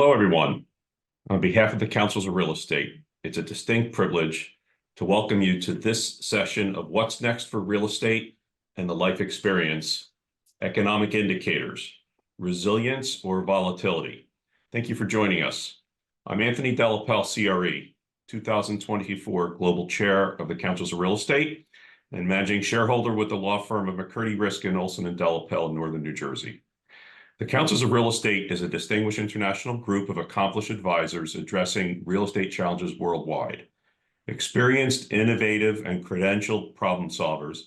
Hello, everyone. On behalf of the Councils of Real Estate, it's a distinct privilege to welcome you to this session of What's Next for Real Estate and the Life Experience, Economic Indicators, Resilience or Volatility. Thank you for joining us. I'm Anthony Delapel, CRE, 2024 Global Chair of the Councils of Real Estate and Managing Shareholder with the law firm of McCurdy, Riskin, Olson & Delapel in Northern New Jersey. The Councils of Real Estate is a distinguished international group of accomplished advisors addressing real estate challenges worldwide. Experienced, innovative, and credentialed problem solvers,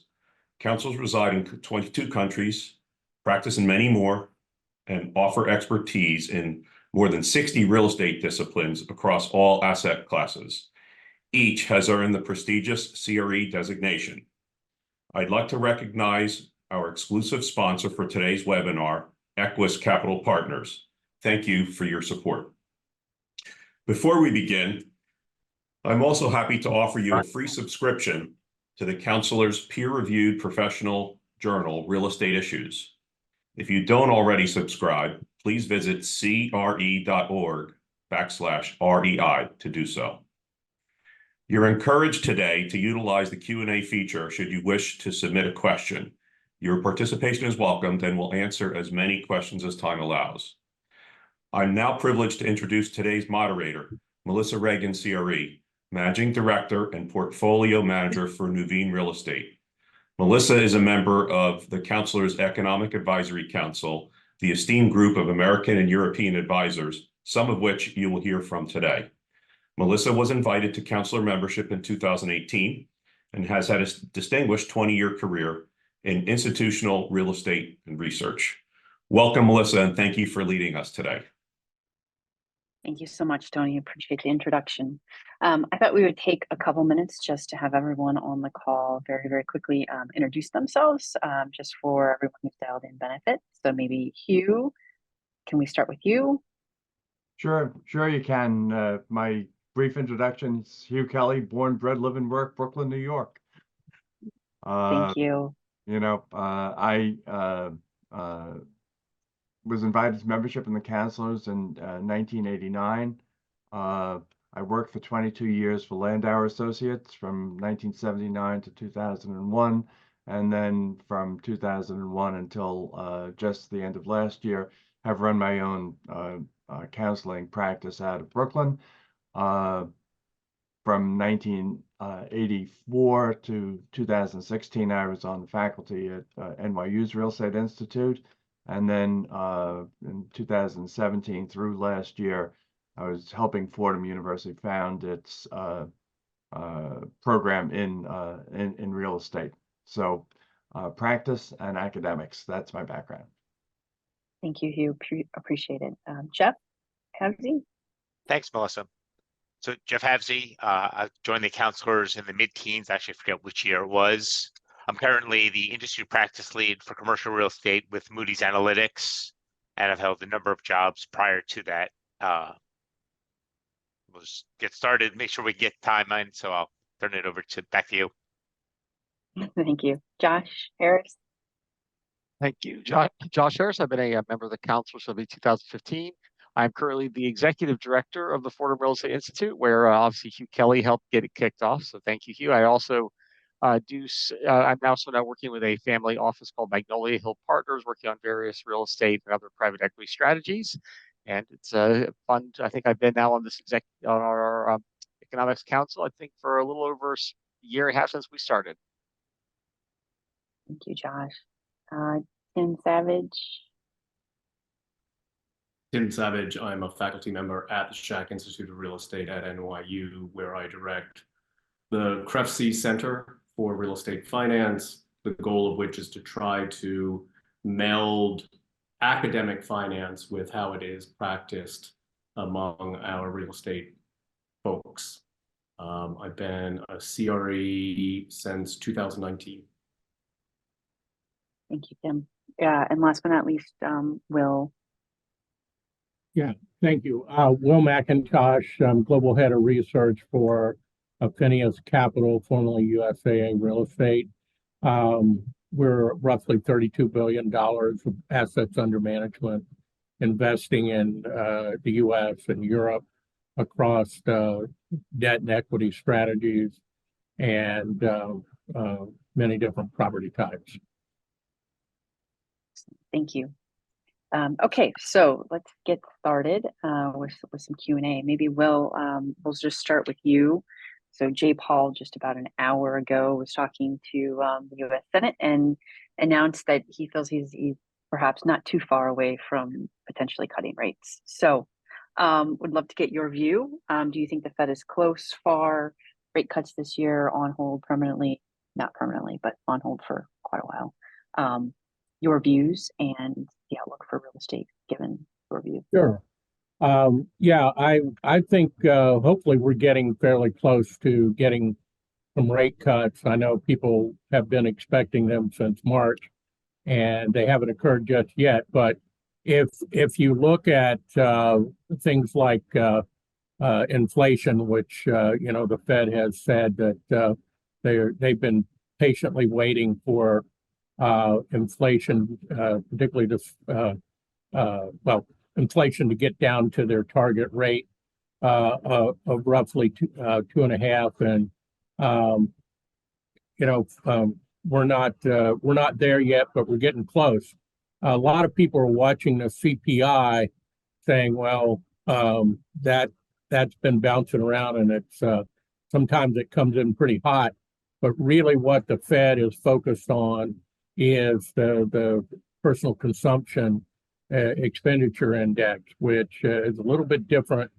councils reside in 22 countries, practice in many more, and offer expertise in more than 60 real estate disciplines across all asset classes. Each has earned the prestigious CRE designation. I'd like to recognize our exclusive sponsor for today's webinar, Equus Capital Partners. Thank you for your support. Before we begin, I'm also happy to offer you a free subscription to the Counselor's peer-reviewed professional journal, Real Estate Issues. If you don't already subscribe, please visit cre.org/REI to do so. You're encouraged today to utilize the Q&A feature should you wish to submit a question. Your participation is welcomed and we'll answer as many questions as time allows. I'm now privileged to introduce today's moderator, Melissa Reagan, CRE, Managing Director and Portfolio Manager for Nuveen Real Estate. Melissa is a member of the Counselor's Economic Advisory Council, the esteemed group of American and European advisors, some of which you will hear from today. Melissa was invited to Counselor membership in 2018 and has had a distinguished 20-year career in institutional real estate and research. Welcome, Melissa, and thank you for leading us today. Thank you so much, Tony. Appreciate the introduction. I thought we would take a couple minutes just to have everyone on the call very, very quickly introduce themselves, just for everyone who's dialed in benefit. So maybe Hugh, can we start with you? Sure you can. My brief introduction is Hugh Kelly, born, bred, live, and work, Brooklyn, New York. Thank you. I was invited to membership in the Counselors in 1989. I worked for 22 years for Landauer Associates from 1979 to 2001, and then from 2001 until just the end of last year, have run my own counseling practice out of Brooklyn. From 1984 to 2016, I was on the faculty at NYU's Real Estate Institute. And then in 2017 through last year, I was helping Fordham University found its program in real estate. So practice and academics, that's my background. Thank you, Hugh. Appreciate it. Jeff Havsey? Thanks, Melissa. So Jeff Havsey, I joined the Counselors in the mid-teens. Actually, I forget which year it was. I'm currently the industry practice lead for commercial real estate with Moody's Analytics, and I've held a number of jobs prior to that. We'll just get started, make sure we get time in, so I'll turn it over back to you. Thank you. Josh Harris? Thank you. Josh Harris. I've been a member of the Council since 2015. I'm currently the executive director of the Fordham Real Estate Institute, where obviously Hugh Kelly helped get it kicked off. So thank you, Hugh. I also I'm also now working with a family office called Magnolia Hill Partners, working on various real estate and other private equity strategies. And it's fun. I think I've been now on this on our economics council, I think, for a little over a year and a half since we started. Thank you, Josh. Tim Savage. Tim Savage. I'm a faculty member at the Schack Institute of Real Estate at NYU, where I direct the CREFC Center for Real Estate Finance, the goal of which is to try to meld academic finance with how it is practiced among our real estate folks. I've been a CRE since 2019. Thank you, Tim. And last but not least, Will. Yeah, thank you. Will McIntosh, Global Head of Research for Phineas Capital, formerly USAA Real Estate. We're roughly $32 billion of assets under management investing in the U.S. and Europe across debt and equity strategies and many different property types. Thank you. Okay, so let's get started with some Q&A. Maybe we'll just start with you. So Jay Paul, just about an hour ago, was talking to the U.S. Senate and announced that he feels he's perhaps not too far away from potentially cutting rates. So would love to get your view. Do you think the Fed is close, far, rate cuts this year, on hold permanently? Not permanently, but on hold for quite a while. Your views and the outlook for real estate, given your view. Sure. Yeah, I think hopefully we're getting fairly close to getting some rate cuts. I know people have been expecting them since March, and they haven't occurred just yet. But if you look at things like inflation, which the Fed has said that they've been patiently waiting for inflation, particularly inflation to get down to their target rate of roughly 2.5, and we're not there yet, but we're getting close. A lot of people are watching the CPI, saying, well, that's been bouncing around, and it's sometimes it comes in pretty hot. But really, what the Fed is focused on is the personal consumption expenditure index, which is a little bit different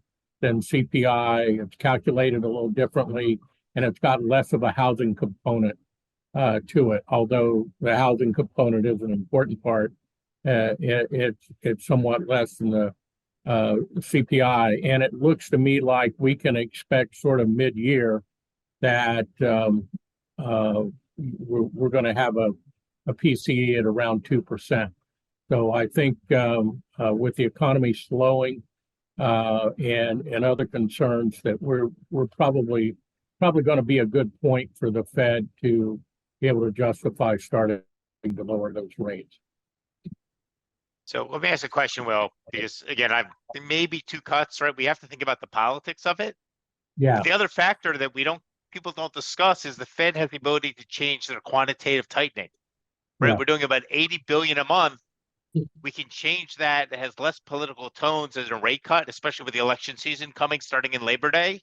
than CPI. It's calculated a little differently, and it's got less of a housing component to it. Although the housing component is an important part, it's somewhat less than the CPI. And it looks to me like we can expect sort of mid-year that we're going to have a PCE at around 2%. So I think with the economy slowing and other concerns, that we're probably going to be a good point for the Fed to be able to justify starting to lower those rates. So let me ask a question, Will, because again, maybe 2 cuts, right? We have to think about the politics of it. Yeah. But the other factor that people don't discuss is the Fed has the ability to change their quantitative tightening. Right, yeah. We're doing about 80 billion a month. We can change that. It has less political tones as a rate cut, especially with the election season coming, starting in Labor Day.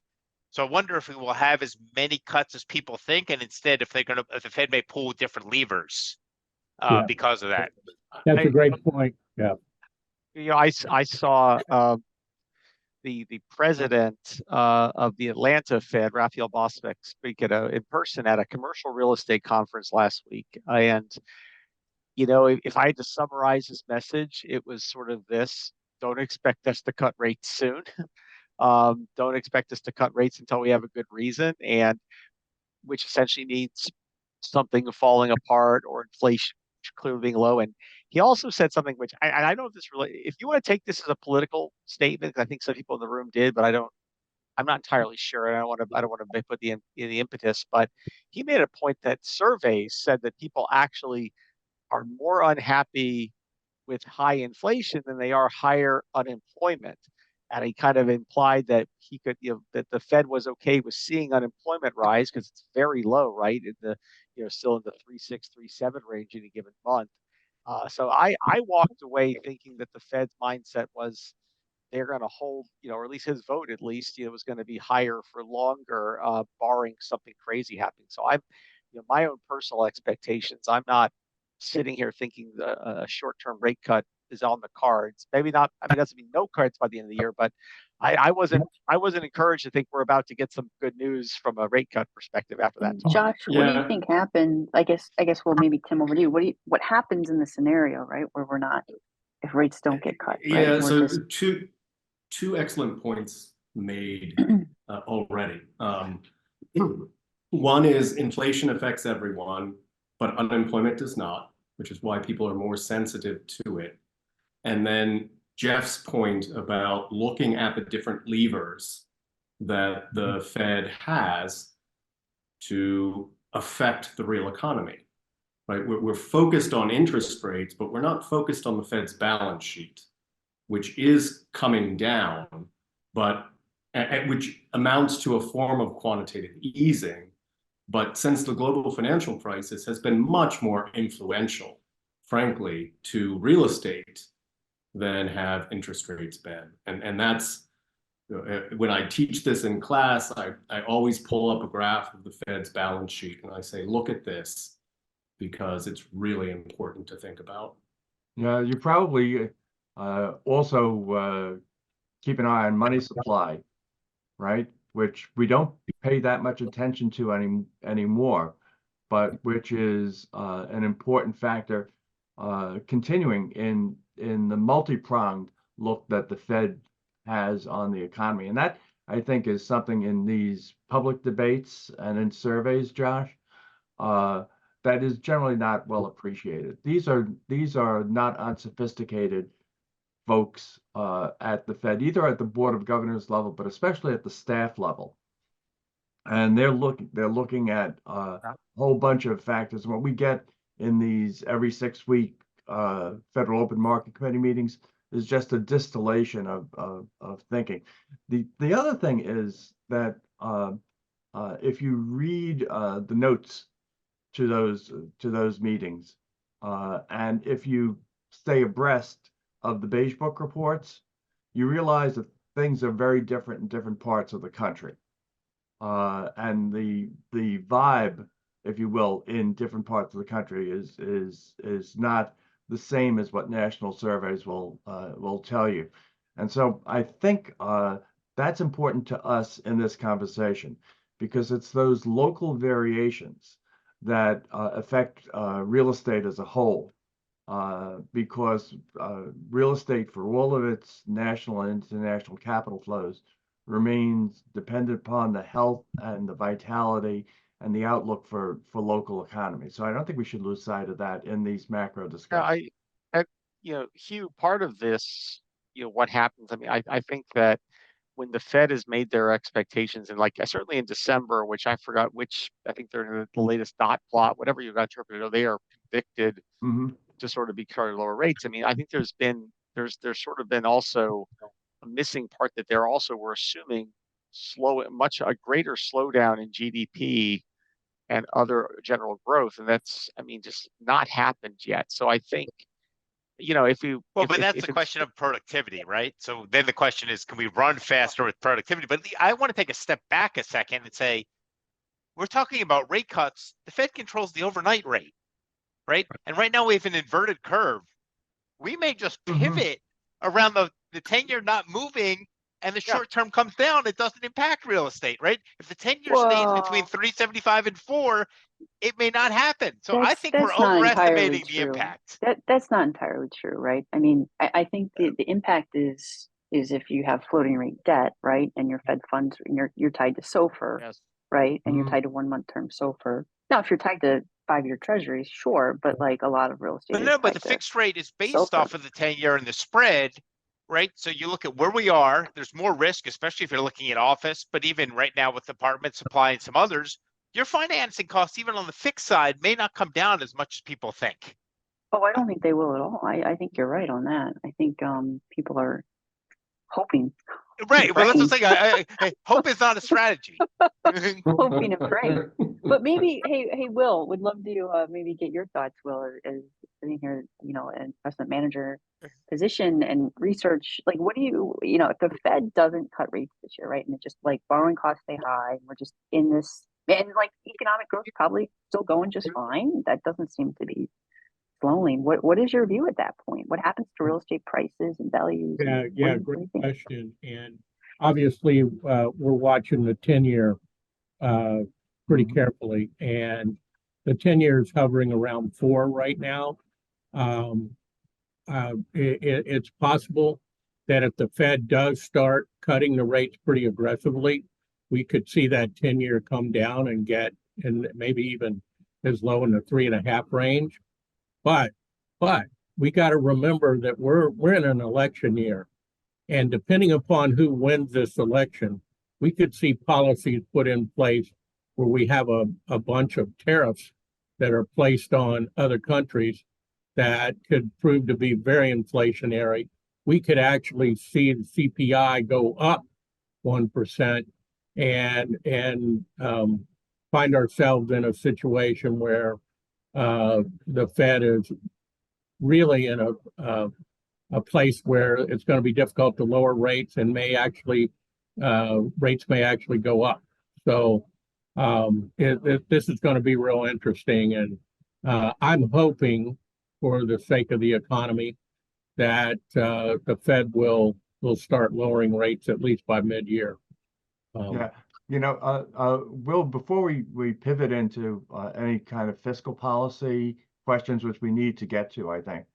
So I wonder if we will have as many cuts as people think, and instead, if the Fed may pull different levers because of that. That's a great point. Yeah. I saw the president of the Atlanta Fed, Raphael Bostic, speak in person at a commercial real estate conference last week. And, if I had to summarize his message, it was sort of this: don't expect us to cut rates soon. Don't expect us to cut rates until we have a good reason, and which essentially means something falling apart or inflation clearly being low. And he also said something which I don't know if this really, if you want to take this as a political statement, because I think some people in the room did, but I'm not entirely sure. And I don't want to put the impetus, but he made a point that surveys said that people actually are more unhappy with high inflation than they are higher unemployment. And he kind of implied that he could, that the Fed was okay with seeing unemployment rise because it's very low, right? In the, still in the 3.6, 3.7 range in a given month. So I walked away thinking that the Fed's mindset was they're going to hold, or at least his vote, was going to be higher for longer, barring something crazy happening. So my own personal expectations, I'm not sitting here thinking a short-term rate cut is on the cards. Maybe not. I mean, it doesn't mean no cuts by the end of the year, but I wasn't encouraged to think we're about to get some good news from a rate cut perspective after that talk. Josh, what do you think happened? I guess. Well, maybe Tim, over to you. What happens in the scenario, right, where we're not, if rates don't get cut? Right? Yeah. So two excellent points made already. One is inflation affects everyone, but unemployment does not, which is why people are more sensitive to it. And then Jeff's point about looking at the different levers that the Fed has to affect the real economy, right? We're focused on interest rates, but we're not focused on the Fed's balance sheet. which is coming down, but which amounts to a form of quantitative easing. But since the global financial crisis has been much more influential, frankly, to real estate than have interest rates been. And that's, when I teach this in class, I always pull up a graph of the Fed's balance sheet and I say, look at this, because it's really important to think about. Yeah, you probably also keep an eye on money supply, right? Which we don't pay that much attention to anymore, but which is an important factor continuing in the multi-pronged look that the Fed has on the economy. And that, I think, is something in these public debates and in surveys, Josh, that is generally not well appreciated. These are not unsophisticated folks at the Fed, either at the Board of Governors level, but especially at the staff level. And they're looking at a whole bunch of factors. What we get in these every 6-week Federal Open Market Committee meetings is just a distillation of thinking. The other thing is that if you read the notes to those meetings, and if you stay abreast of the Beige Book reports, you realize that things are very different in different parts of the country. And the vibe, if you will, in different parts of the country is not the same as what national surveys will tell you. And so I think that's important to us in this conversation, because it's those local variations that affect real estate as a whole. Because real estate, for all of its national and international capital flows, remains dependent upon the health and the vitality and the outlook for local economy. So I don't think we should lose sight of that in these macro discussions. Hugh, part of this, what happens, I mean, I think that when the Fed has made their expectations, and like certainly in December, which I forgot which, I think they're the latest dot plot, whatever you got interpreted, they are predicted to sort of be carry lower rates. I mean, I think there's sort of been also a missing part that they're also, we're assuming a greater slowdown in GDP and other general growth. And that's, I mean, just not happened yet. So I think, but that's the question of productivity, right? So then the question is, can we run faster with productivity? But I want to take a step back a second and say, we're talking about rate cuts. The Fed controls the overnight rate, right? And right now we have an inverted curve. We may just pivot around the 10-year not moving and the short term comes down. It doesn't impact real estate, right? If the 10-year stays between 3.75 and 4, it may not happen. So I think we're overestimating the impact. That's not entirely true, right? I mean, I think the impact is if you have floating rate debt, right, and your Fed funds, and you're tied to SOFR, right, and you're tied to 1-month term SOFR. Now, if you're tied to 5-year treasuries, sure, but like a lot of real estate. But the fixed rate is based off of the 10-year and the spread, right? So you look at where we are. There's more risk, especially if you're looking at office. But even right now with apartment supply and some others, your financing costs, even on the fixed side, may not come down as much as people think. Oh, I don't think they will at all. I think you're right on that. I think people are hoping. Right. Well, that's what I'm saying. Hope is not a strategy. Hoping and praying. But maybe, hey, Will, would love to maybe get your thoughts, Will, as sitting here, in investment manager position and research. Like, what do if the Fed doesn't cut rates this year, right? And it's just like borrowing costs stay high, and we're just in this, and like economic growth is probably still going just fine. That doesn't seem to be slowing. What is your view at that point? What happens to real estate prices and values? Yeah, great question. And obviously, we're watching the 10-year pretty carefully, and the 10-year is hovering around 4 right now. It's possible that if the Fed does start cutting the rates pretty aggressively, we could see that 10-year come down and get, and maybe even as low in the 3.5 range. But we got to remember that we're in an election year, and depending upon who wins this election, we could see policies put in place where we have a bunch of tariffs that are placed on other countries that could prove to be very inflationary we could actually see the CPI go up 1% and find ourselves in a situation where the Fed is really in a place where it's going to be difficult to lower rates and rates may actually go up. So this is going to be real interesting, and I'm hoping, for the sake of the economy, that the Fed will start lowering rates at least by mid-year. Yeah, Will, before we pivot into any kind of fiscal policy questions, which we need to get to, I think,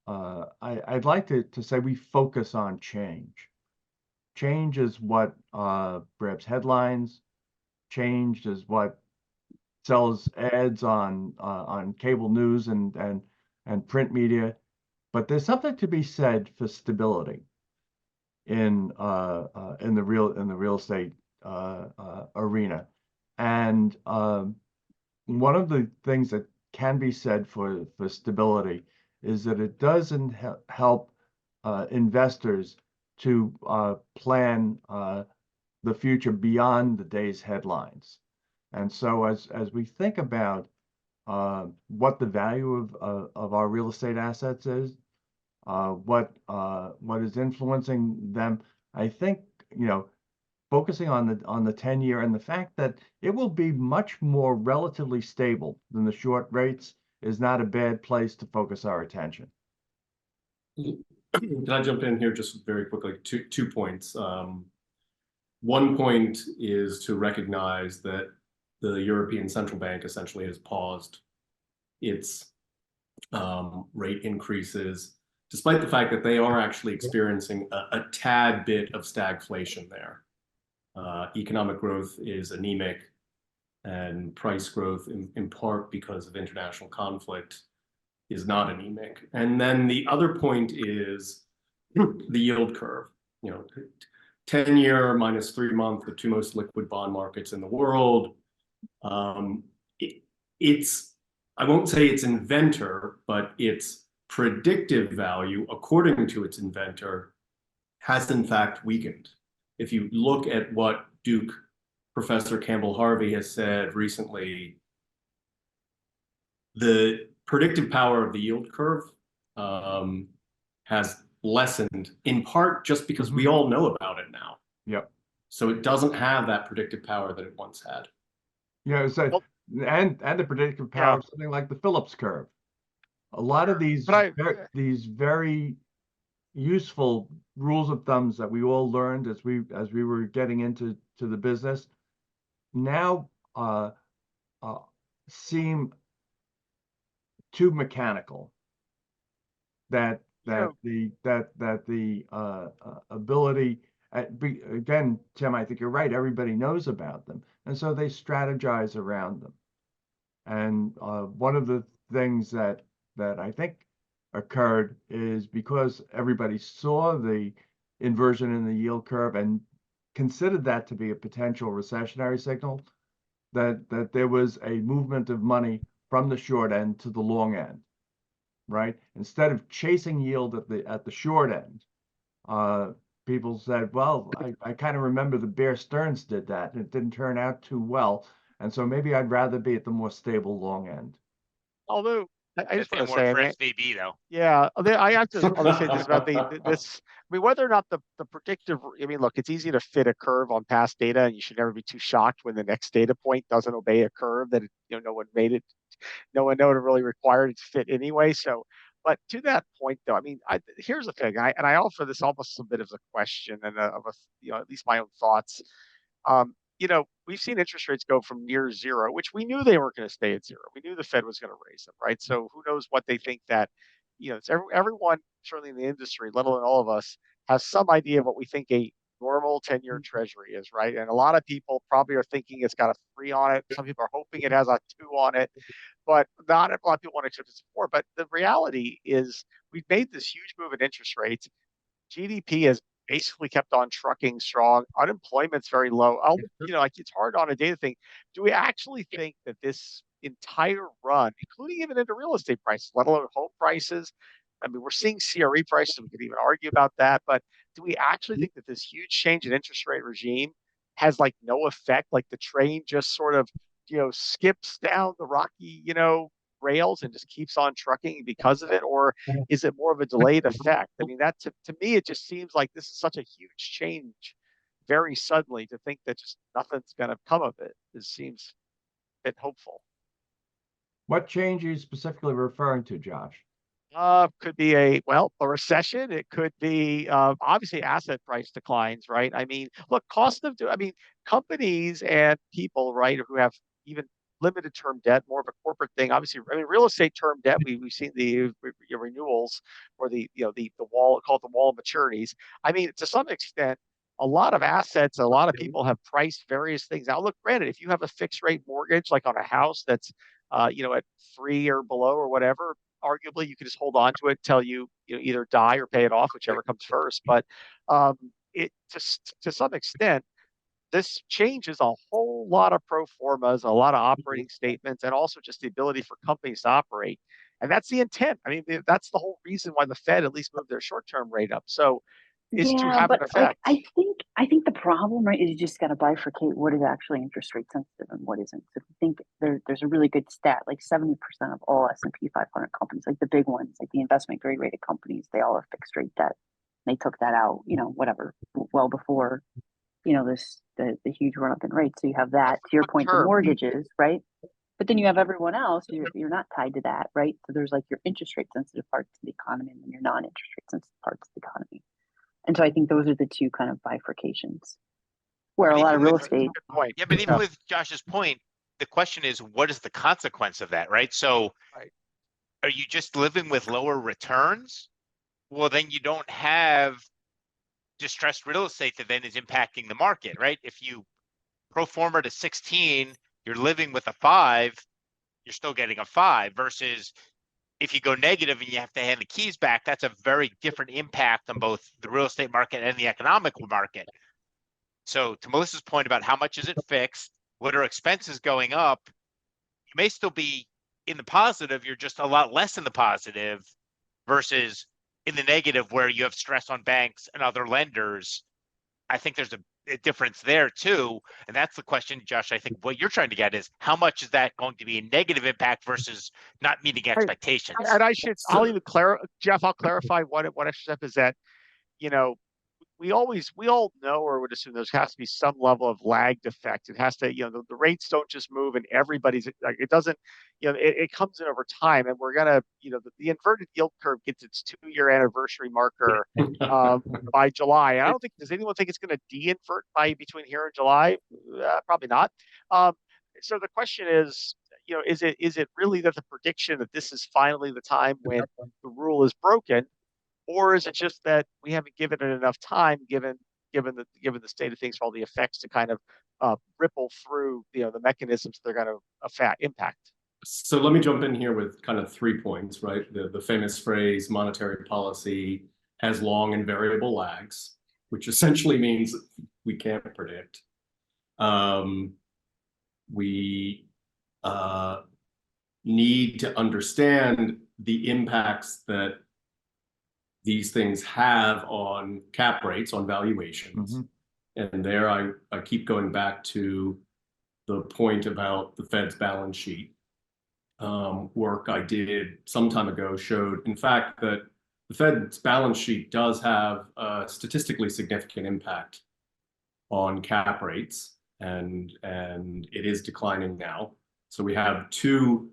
I'd like to say we focus on change. Change is what grabs headlines. Change is what sells ads on cable news and print media. But there's something to be said for stability in the real estate arena. And one of the things that can be said for stability is that it doesn't help investors to plan the future beyond the day's headlines. And so as we think about what the value of our real estate assets is, what is influencing them, I think, focusing on the 10-year and the fact that it will be much more relatively stable than the short rates is not a bad place to focus our attention. Can I jump in here just very quickly? Two points. One point is to recognize that the European Central Bank essentially has paused its rate increases, despite the fact that they are actually experiencing a tad bit of stagflation there. Economic growth is anemic, and price growth, in part because of international conflict, is not anemic. And then the other point is the yield curve. 10-year minus 3-month, the two most liquid bond markets in the world. It's, I won't say its inventor, but its predictive value, according to its inventor, has in fact weakened. If you look at what Duke Professor Campbell Harvey has said recently, the predictive power of the yield curve has lessened, in part just because we all know about it now. Yep. So it doesn't have that predictive power that it once had. Yeah, so, and the predictive power of something like the Phillips curve. A lot of these very useful rules of thumbs that we all learned as we were getting into the business now seem too mechanical. That the ability, again, Tim, I think you're right. Everybody knows about them, and so they strategize around them. And one of the things that I think occurred is because everybody saw the inversion in the yield curve and considered that to be a potential recessionary signal, that there was a movement of money from the short end to the long end, right? Instead of chasing yield at the short end, people said, well, I kind of remember the Bear Stearns did that, and it didn't turn out too well. And so maybe I'd rather be at the more stable long end. Although I just want to more say, for SVB though. yeah, I have to say this about this. I mean, whether or not the predictive, I mean, look, it's easy to fit a curve on past data, and you should never be too shocked when the next data point doesn't obey a curve that no one made it, no one really required it to fit anyway. So, but to that point, though, I mean, here's the thing, I offer this almost a bit of a question and of a, at least my own thoughts. We've seen interest rates go from near zero, which we knew they weren't going to stay at zero. We knew the Fed was going to raise them, right? So who knows what they think that, it's everyone, certainly in the industry, let alone all of us, has some idea of what we think a normal 10-year treasury is, right? And a lot of people probably are thinking it's got a 3 on it. Some people are hoping it has a 2 on it, but not a lot of people want to accept it's 4. But the reality is we've made this huge move in interest rates. GDP has basically kept on trucking strong. Unemployment's very low. It's hard on a data thing. Do we actually think that this entire run, including even into real estate prices, let alone home prices, I mean, we're seeing CRE prices. We could even argue about that, but do we actually think that this huge change in interest rate regime has like no effect? Like the train just sort of, skips down the rocky, rails and just keeps on trucking because of it? Or is it more of a delayed effect? I mean, that to me, it just seems like this is such a huge change very suddenly to think that just nothing's going to come of it. It seems a bit hopeful. What change are you specifically referring to, Josh? Could be a recession. It could be obviously asset price declines, right? I mean, look, companies and people, right, who have even limited term debt, more of a corporate thing. Obviously, I mean, real estate term debt. We've seen the renewals or the wall, call it the wall of maturities. I mean, to some extent, a lot of assets, a lot of people have priced various things out. Look, granted, if you have a fixed rate mortgage, like on a house that's at 3 or below or whatever, arguably you could just hold on to it until you either die or pay it off, whichever comes first. But it just to some extent, this changes a whole lot of pro formas, a lot of operating statements, and also just the ability for companies to operate. And that's the intent. I mean, that's the whole reason why the Fed at least moved their short-term rate up. So is to Yeah, have an but like effect. I think the problem, right, is you just got to bifurcate what is actually interest rate sensitive and what isn't. So if you think there's a really good stat, like 70% of all S&P 500 companies, like the big ones, like the investment grade rated companies, they all have fixed rate debt. They took that out, whatever, well before, the huge run up in rates. So you have that, to your point, the Term. mortgages, right? But then you have everyone else, you're not tied to that, right? So there's like your interest rate sensitive parts of the economy and then your non-interest rate sensitive parts of the economy. And so I think those are the two kind of bifurcations where a But lot of even real with- estate. Good point. Yeah, but even with Josh's point, the question is, what is the consequence of that, right? So Right. are you just living with lower returns? Well, then you don't have distressed real estate that then is impacting the market, right? If you pro forma to 16, you're living with a 5, you're still getting a 5 versus if you go negative and you have to hand the keys back, that's a very different impact on both the real estate market and the economic market. So to Melissa's point about how much is it fixed, what are expenses going up, you may still be in the positive, you're just a lot less in the positive versus in the negative where you have stress on banks and other lenders. I think there's a difference there too. And that's the question, Josh, I think what you're trying to get is how much is that going to be a negative impact versus not meeting expectations? And I'll even Jeff, I'll clarify what extra step is that, we all know or would assume there has to be some level of lagged effect. It has to, the rates don't just move and everybody's like, it doesn't, it comes in over time, and we're gonna, the inverted yield curve gets its 2-year anniversary marker by July. And I don't think, does anyone think it's going to de-invert by between here and July? Probably not. So the question is, is it really that the prediction that this is finally the time when the rule is broken? Or is it just that we haven't given it enough time, given the state of things for all the effects to kind of ripple through the mechanisms they're going to impact? So let me jump in here with kind of 3 points, right? The famous phrase, monetary policy has long and variable lags, which essentially means we can't predict. We need to understand the impacts that these things have on cap rates, on valuations. Mm-hmm. And there I keep going back to the point about the Fed's balance sheet. Work I did some time ago showed, in fact, that the Fed's balance sheet does have a statistically significant impact on cap rates, and it is declining now. So we have two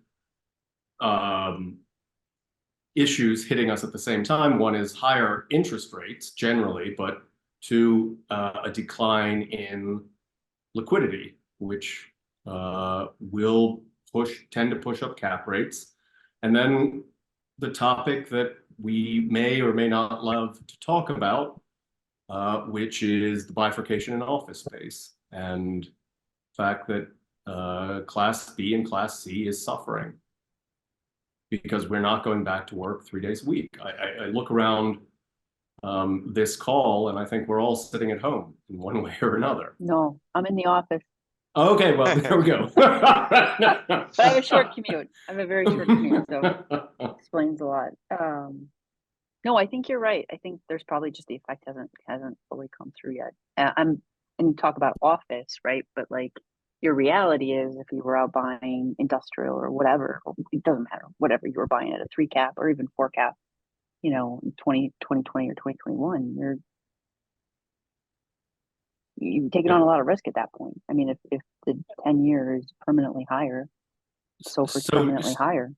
issues hitting us at the same time. One is higher interest rates generally, but two, a decline in liquidity, which will tend to push up cap rates. And then the topic that we may or may not love to talk about, which is the bifurcation in office space and the fact that Class B and Class C is suffering because we're not going back to work 3 days a week. I look around this call and I think we're all sitting at home in one way or another. No, I'm in the office. Okay, well, there we go. But I have a short commute. I have a very short commute, so it explains a lot. No, I think you're right. I think there's probably just the effect hasn't fully come through yet. And you talk about office, right? But like your reality is if you were out buying industrial or whatever, it doesn't matter, whatever you were buying at a 3 cap or even 4 cap, you know, in 2020 or 2021, you've taken on a lot of risk at that point. I mean, if the 10-year is permanently higher, so for permanently higher.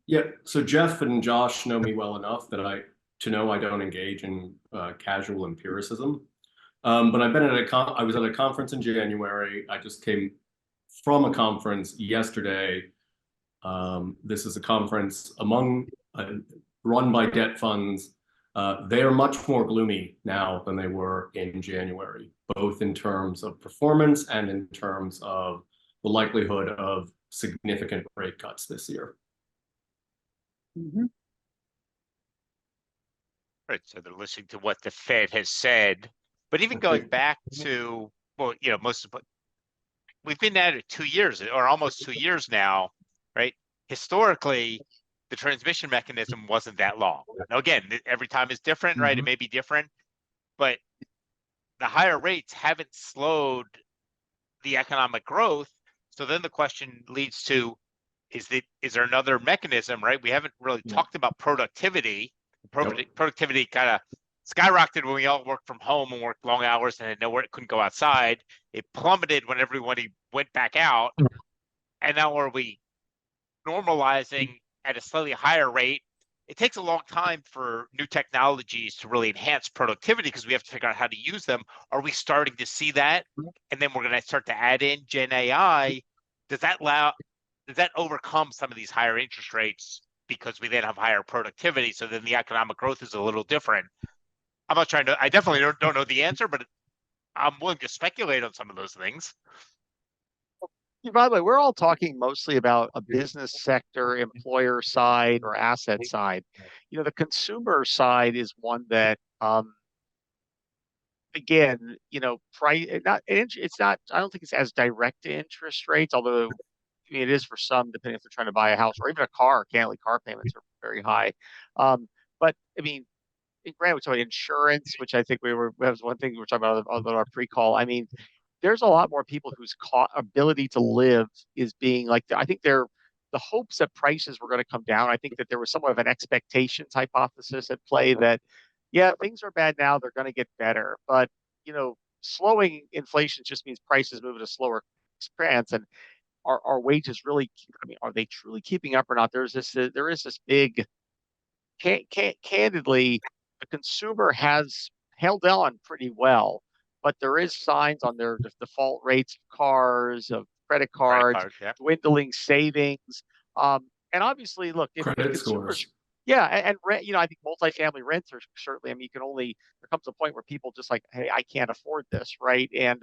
Yeah, so Jeff and Josh know me well enough that I don't engage in casual empiricism. But I've been at I was at a conference in January. I just came from a conference yesterday. This is a conference run by debt funds. They are much more gloomy now than they were in January, both in terms of performance and in terms of the likelihood of significant rate cuts this year. Mm-hmm. Right, so they're listening to what the Fed has said, but even going back to, well, you know, we've been at it 2 years or almost 2 years now, right? Historically, the transmission mechanism wasn't that long. Now, again, every time is different, right? It may be different, but the higher rates haven't slowed the economic growth. So then the question leads to, is there another mechanism, right? We haven't really talked about productivity. Productivity kind of skyrocketed when we all worked from home and worked long hours and couldn't go outside. It plummeted when everybody went back out. And now are we normalizing at a slightly higher rate? It takes a long time for new technologies to really enhance productivity because we have to figure out how to use them. Are we starting to see that? And then we're going to start to add in Gen AI. Does that overcome some of these higher interest rates because we then have higher productivity? So then the economic growth is a little different. I'm not trying to, I definitely don't know the answer, but I'm willing to speculate on some of those things. By the way, we're all talking mostly about a business sector, employer side, or asset side. You know, the consumer side is one that, again, you know, it's not. I don't think it's as direct to interest rates, although I mean, it is for some, depending if they're trying to buy a house or even a car. Candidly, car payments are very high. But I mean, granted, we talked about insurance, which I think that was one thing we were talking about on our pre-call. I mean, there's a lot more people whose ability to live is being like, I think the hopes that prices were going to come down. I think that there was somewhat of an expectations hypothesis at play that, yeah, things are bad now, they're going to get better. But, you know, slowing inflation just means prices move at a slower expanse. And are wages really, I mean, are they truly keeping up or not? There is this big, candidly, the consumer has held on pretty well, but there is signs on their default rates of cars, of credit cards, dwindling savings. And obviously, look, if Credit consumers, scores. yeah, and rent, you know, I think multifamily rents are certainly, I mean, there comes a point where people just like, hey, I can't afford this, right? And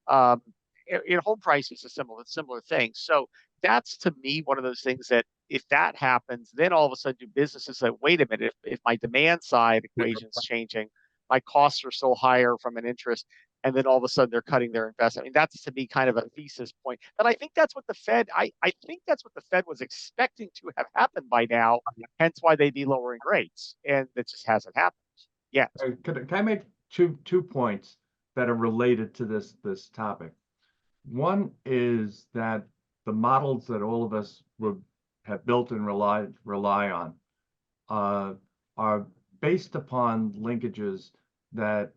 home prices is similar thing. So that's, to me, one of those things that if that happens, then all of a sudden do businesses say, wait a minute, if my demand side equation's changing, my costs are still higher from an interest, and then all of a sudden they're cutting their investment. I mean, that's, to me, kind of a thesis point. But I think that's what the Fed, I think that's what the Fed was expecting to have happened by now, hence why they'd be lowering rates. And that just hasn't happened. Yeah. Can I make two points that are related to this topic? One is that the models that all of us would have built and rely on are based upon linkages that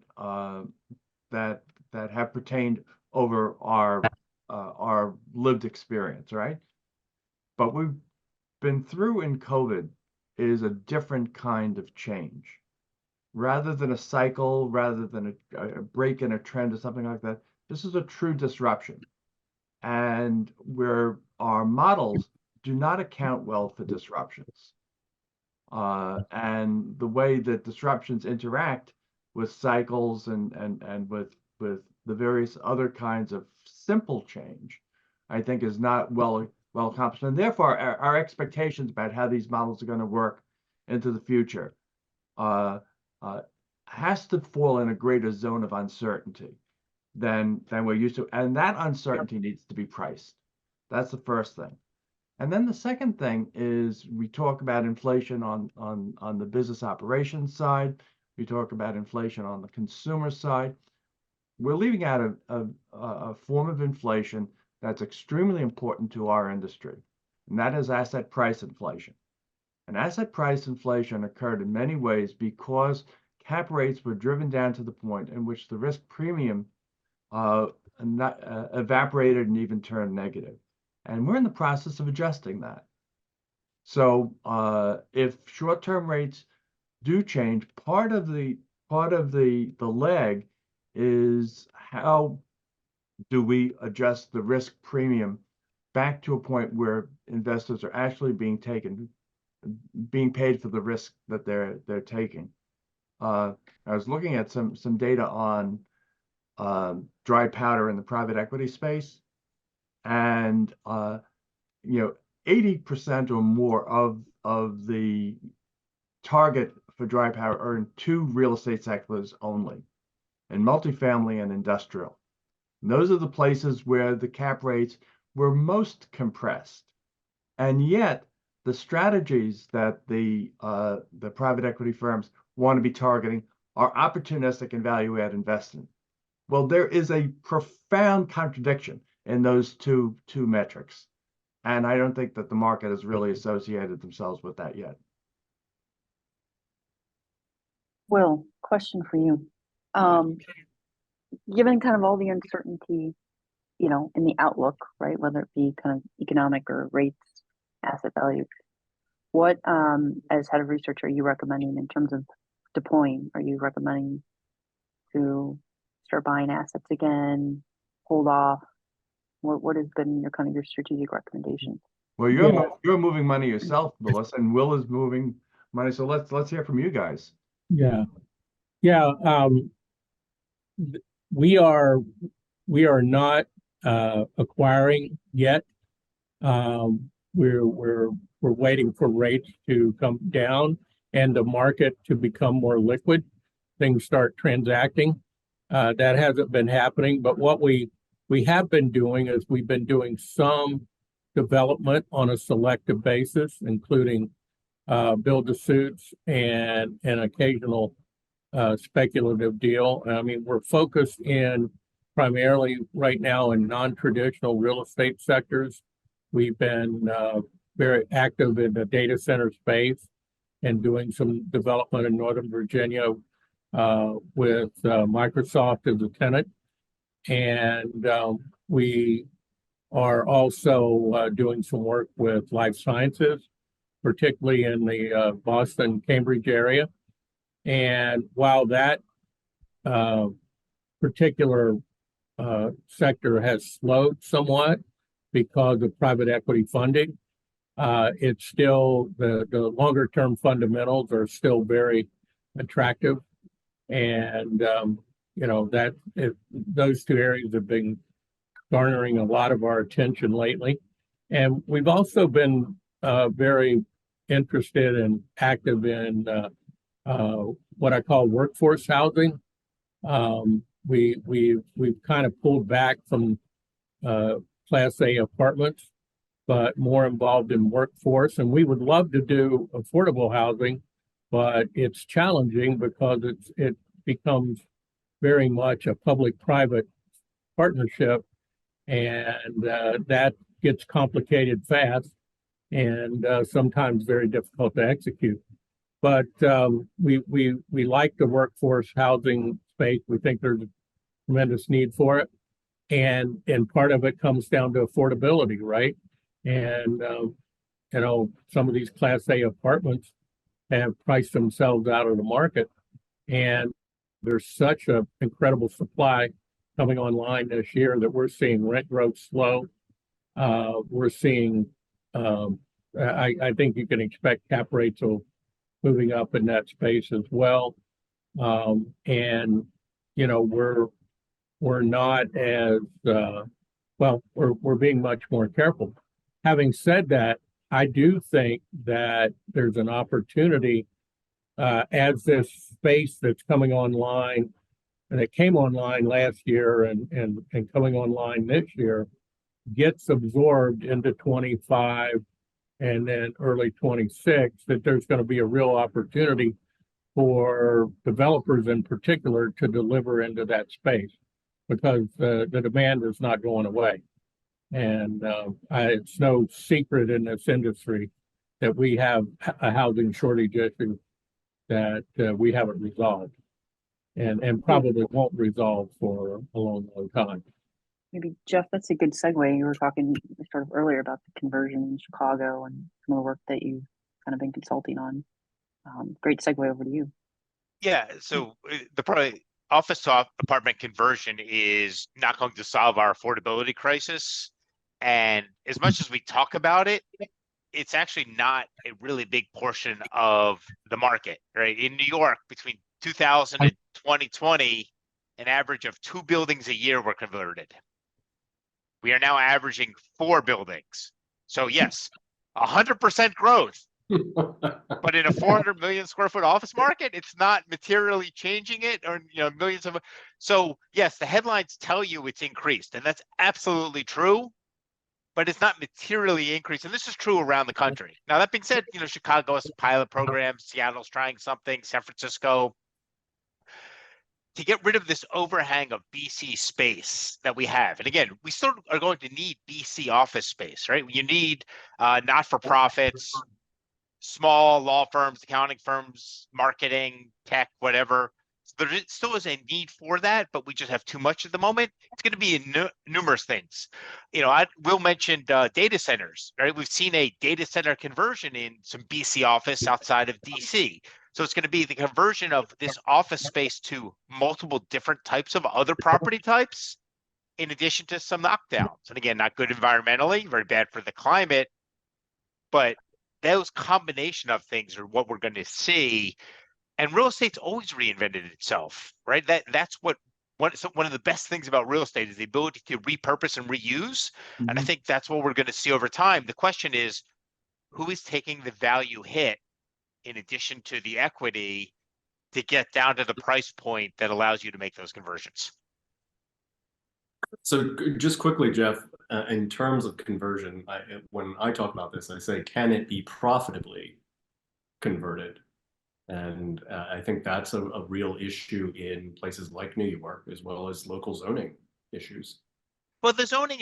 have pertained over our lived experience, right? But we've been through in COVID is a different kind of change. Rather than a cycle, rather than a break in a trend or something like that, this is a true disruption. And where our models do not account well for disruptions. And the way that disruptions interact with cycles and with the various other kinds of simple change, I think is not well accomplished. And therefore, our expectations about how these models are going to work into the future has to fall in a greater zone of uncertainty than we're used to. And that uncertainty needs to be priced. That's the first thing. And then the second thing is we talk about inflation on the business operations side. We talk about inflation on the consumer side. We're leaving out a form of inflation that's extremely important to our industry, and that is asset price inflation. And asset price inflation occurred in many ways because cap rates were driven down to the point in which the risk premium evaporated and even turned negative. And we're in the process of adjusting that. So if short-term rates do change, part of the leg is how do we adjust the risk premium back to a point where investors are actually being paid for the risk that they're taking. I was looking at some data on dry powder in the private equity space, and 80% or more of the target for dry powder are in two real estate sectors only, in multifamily and industrial. And those are the places where the cap rates were most compressed, and yet the strategies that the private equity firms want to be targeting are opportunistic and value-add investing. Well, there is a profound contradiction in those two metrics, and I don't think that the market has really associated themselves with that yet. Will, question for you. Given kind of all the uncertainty, in the outlook, right, whether it be kind of economic or rates, asset values, what, as head of research, are you recommending in terms of deploying? Are you recommending to start buying assets again, hold off? What has been your strategic recommendations? Well, you're moving money yourself, Melissa, and Will is moving money. So let's hear from you guys. Yeah. We are not acquiring yet. We're waiting for rates to come down and the market to become more liquid. Things start transacting. That hasn't been happening, but what we have been doing is we've been doing some development on a selective basis, including build-to-suits and an occasional speculative deal. I mean, we're focused in primarily right now in non-traditional real estate sectors. We've been very active in the data center space and doing some development in Northern Virginia with Microsoft as a tenant. And we are also doing some work with life sciences, particularly in the Boston, Cambridge area. And while that particular sector has slowed somewhat because of private equity funding, it's still the longer term fundamentals are still very attractive. And those two areas have been garnering a lot of our attention lately. And we've also been very interested and active in what I call workforce housing. We've kind of pulled back from Class A apartments, but more involved in workforce. And we would love to do affordable housing, but it's challenging because it becomes very much a public-private partnership, and that gets complicated fast and sometimes very difficult to execute. But we like the workforce housing space. We think there's a tremendous need for it, and part of it comes down to affordability, right? And some of these Class A apartments have priced themselves out of the market, and there's such an incredible supply coming online this year that we're seeing rent growth slow. We're seeing, I think you can expect cap rates moving up in that space as well. And we're not as we're being much more careful. Having said that, I do think that there's an opportunity as this space that's coming online, and it came online last year and coming online this year, gets absorbed into 25 and then early 26, that there's going to be a real opportunity for developers in particular to deliver into that space because the demand is not going away. And it's no secret in this industry that we have a housing shortage issue that we haven't resolved and probably won't resolve for a long, long time. Maybe Jeff, that's a good segue. You were talking sort of earlier about the conversion in Chicago and some of the work that you've kind of been consulting on. Great segue over to you. Yeah, so the probably office to apartment conversion is not going to solve our affordability crisis. And as much as we talk about it, it's actually not a really big portion of the market, right? In New York, between 2000 and 2020, an average of 2 buildings a year were converted. We are now averaging 4 buildings. So yes, 100% growth. But in a 400 million square foot office market, it's not materially changing it, or millions of. So yes, the headlines tell you it's increased, and that's absolutely true. But it's not materially increased, and this is true around the country. Now that being said, Chicago has a pilot program, Seattle's trying something, San Francisco. To get rid of this overhang of BC space that we have. And again, we still are going to need BC office space, right? You need not-for-profits, small law firms, accounting firms, marketing, tech, whatever. So there still is a need for that, but we just have too much at the moment. It's going to be in numerous things. Will mentioned data centers, right? We've seen a data center conversion in some BC office outside of DC. So it's going to be the conversion of this office space to multiple different types of other property types, in addition to some knockdowns. And again, not good environmentally, very bad for the climate, but those combination of things are what we're going to see. And real estate's always reinvented itself, right? That's one of the best things about real estate is the ability to repurpose and reuse. Mm-hmm. And I think that's what we're going to see over time. The question is, who is taking the value hit in addition to the equity to get down to the price point that allows you to make those conversions? So just quickly, Jeff, in terms of conversion, when I talk about this, I say, can it be profitably converted? And I think that's a real issue in places like New York, as well as local zoning issues. Well, the zoning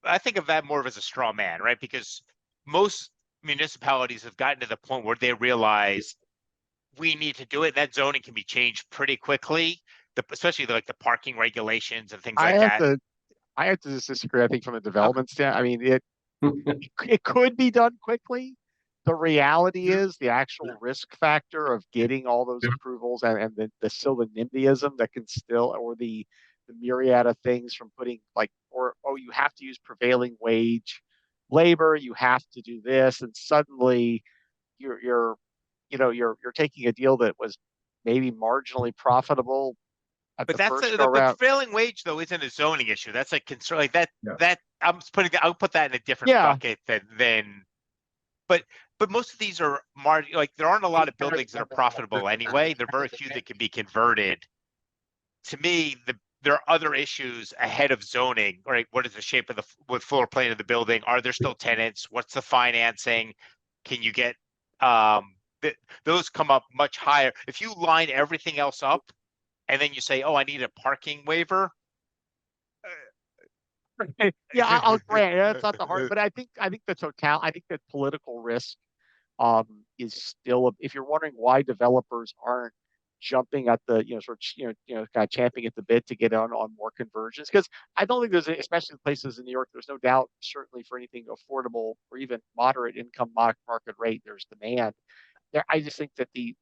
I think of that more of as a straw man, right? Because most municipalities have gotten to the point where they realize we need to do it. That zoning can be changed pretty quickly, especially like the parking regulations and things like that. I have to just disagree. I think from a development standpoint, I mean, it could be done quickly. The reality is the actual risk factor of getting all those approvals and the NIMBYism that can still, or the myriad of things from putting you have to use prevailing wage labor, you have to do this, and suddenly you're taking a deal that was maybe marginally profitable. But that's the prevailing wage though isn't a zoning issue. That's a concern like that. Yeah. That I'll put that in a different bucket than. But most of these are there aren't a lot of buildings that are profitable anyway. There are very few that can be converted. To me, there are other issues ahead of zoning, right? What is the shape of the floor plan of the building? Are there still tenants? What's the financing? Can you get those come up much higher? If you line everything else up and then you say, oh, I need a parking waiver. Yeah, I'll grant that's not the hard, but I think that political risk is still, if you're wondering why developers aren't jumping at the kind of champing at the bit to get on more conversions, because I don't think there's, especially in places in New York, there's no doubt certainly for anything affordable or even moderate income market rate, there's demand there. I just think that the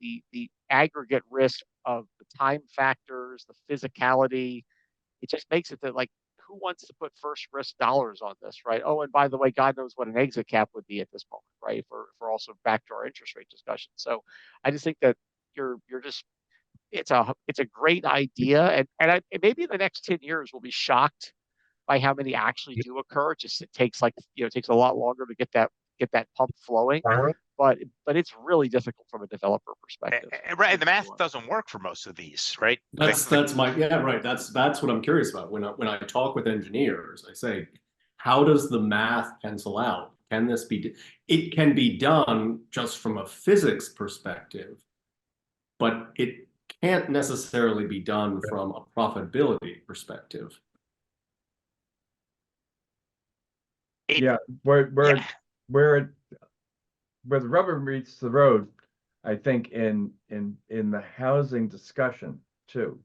aggregate risk of the time factors, the physicality, it just makes it that who wants to put first risk dollars on this, right? Oh, and by the way, God knows what an exit cap would be at this moment, right? For also back to our interest rate discussion. So I just think that you're just, it's a great idea, and maybe in the next 10 years we'll be shocked by how many actually do occur. It takes takes a lot longer to get that pump flowing. But it's really difficult from a developer perspective. Right, and the math doesn't work for most of these, right? That's right. That's what I'm curious about. When I talk with engineers, I say, how does the math pencil out Can this be, it can be done just from a physics perspective, but it can't necessarily be done from a profitability perspective. Yeah, where Yeah. where the rubber meets the road, I think in the housing discussion too,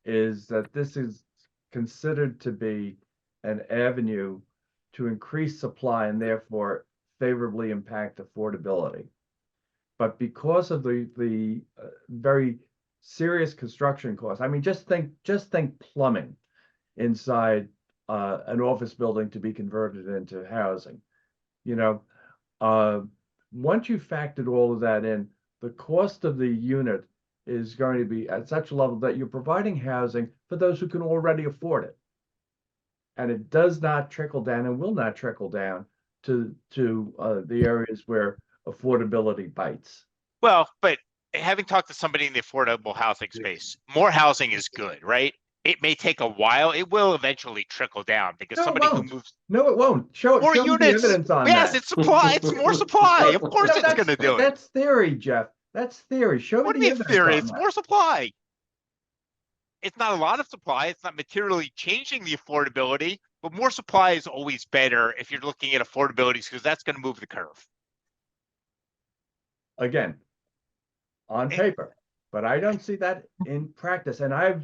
is that this is considered to be an avenue to increase supply and therefore favorably impact affordability. But because of the very serious construction costs, I mean, just think plumbing inside an office building to be converted into housing. You know, once you factored all of that in, the cost of the unit is going to be at such a level that you're providing housing for those who can already afford it. And it does not trickle down and will not trickle down to the areas where affordability bites. Well, but having talked to somebody in the affordable housing space, more housing is good, right? It may take a while. It will eventually trickle down because No, it somebody who won't. moves No, it won't. Show more me the units. evidence on Yes, that. it's supply. It's more supply. Of course No, it's going to do it. That's theory, Jeff. That's theory. Show me What do the you mean evidence theory? on It's that. more supply. It's not a lot of supply. It's not materially changing the affordability, but more supply is always better if you're looking at affordability because that's going to move the curve. Again, on paper, but I don't see that in practice. And I've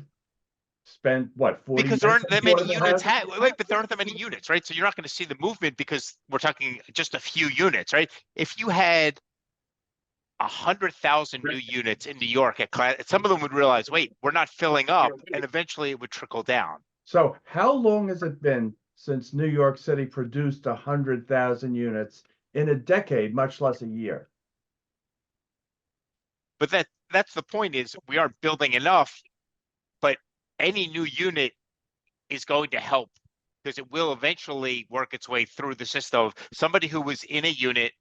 spent what 40 Because there years aren't in that many affordable units. housing? Wait, but there aren't that many units, right? So you're not going to see the movement because we're talking just a few units, right? If you had 100,000 new units in New York at class, some of them would realize, wait, we're not filling up, and eventually it would trickle down. So how long has it been since New York City produced 100,000 units in a decade, much less a year? But that's the point is we aren't building enough, but any new unit is going to help because it will eventually work its way through the system. Somebody who was in a unit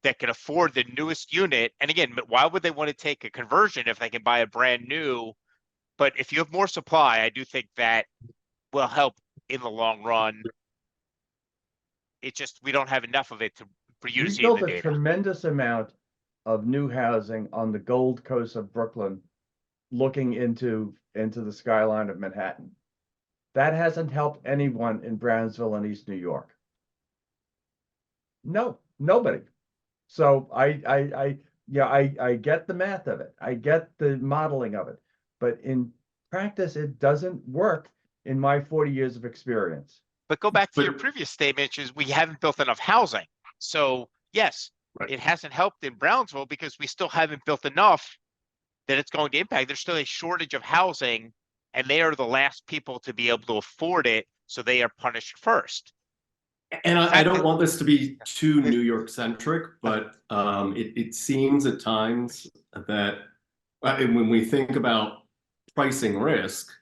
that can afford the newest unit, and again, why would they want to take a conversion if they can buy a brand new? But if you have more supply, I do think that will help in the long run. It's just we don't have enough of it for you to We see in built the a data. tremendous amount of new housing on the Gold Coast of Brooklyn, looking into the skyline of Manhattan. That hasn't helped anyone in Brownsville and East New York. No, nobody. So I get the math of it. I get the modeling of it, but in practice, it doesn't work in my 40 years of experience. But go back to your But- previous statement, which is we haven't built enough housing. So yes, Right. it hasn't helped in Brownsville because we still haven't built enough that it's going to impact. There's still a shortage of housing, and they are the last people to be able to afford it, so they are punished first. And I fact don't that- want this to be too New York centric, but it seems at times that when we think about pricing risk,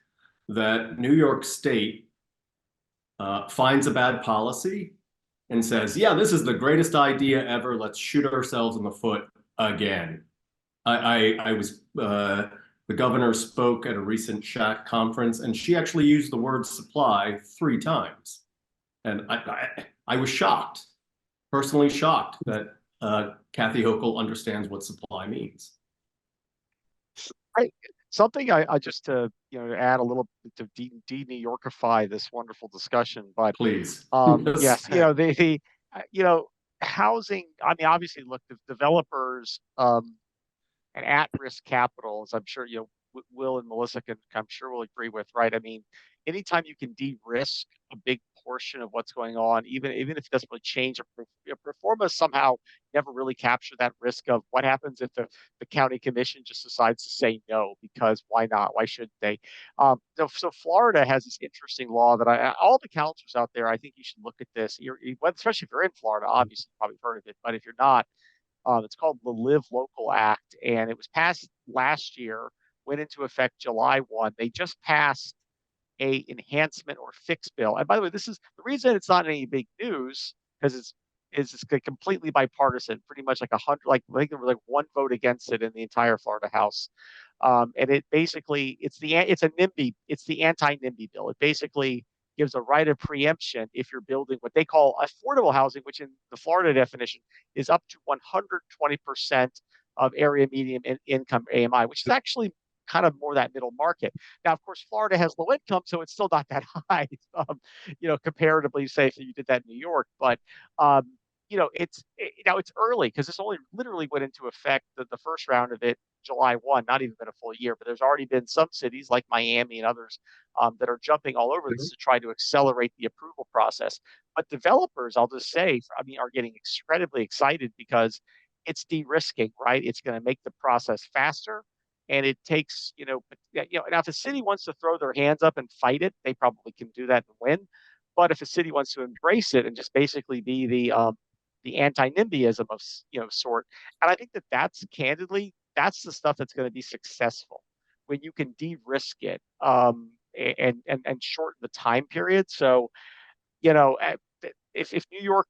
that New York State finds a bad policy and says, yeah, this is the greatest idea ever. Let's shoot ourselves in the foot again. I was, the governor spoke at a recent SHAC conference, and she actually used the word supply 3 times. And I was shocked, personally shocked that Kathy Hochul understands what supply means. Something I just to add a little bit to de-New Yorkify this wonderful discussion, but Please. yes, the housing. I mean, obviously, look, the developers and at-risk capital, as I'm sure Will and Melissa I'm sure will agree with, right? I mean, anytime you can de-risk a big portion of what's going on, even if it doesn't really change, pro forma somehow never really capture that risk of what happens if the county commission just decides to say no, because why not? Why shouldn't they? So Florida has this interesting law that all the counselors out there, I think you should look at this. Especially if you're in Florida, obviously you've probably heard of it, but if you're not, it's called the Live Local Act, and it was passed last year, went into effect July 1. They just passed a enhancement or fix bill. And by the way, this is the reason it's not any big news, because it's completely bipartisan, pretty much like 100, like I think there was like 1 vote against it in the entire Florida House. And it basically it's the anti-NIMBY bill. It basically gives a right of preemption if you're building what they call affordable housing, which in the Florida definition is up to 120% of area median income AMI, which is actually kind of more that middle market. Now, of course, Florida has low income, so it's still not that high, comparatively, say if you did that in New York. But now it's early because this only literally went into effect the first round of it July 1, not even been a full year. But there's already been some cities like Miami and others that are jumping all over this to try to accelerate the approval process. But developers, I'll just say, are getting incredibly excited because it's de-risking, right? It's going to make the process faster. And it takes, now if a city wants to throw their hands up and fight it, they probably can do that and win. But if a city wants to embrace it and just basically be the anti-NIMBYism of sort, and I think that's candidly that's the stuff that's going to be successful when you can de-risk it and shorten the time period. So if New York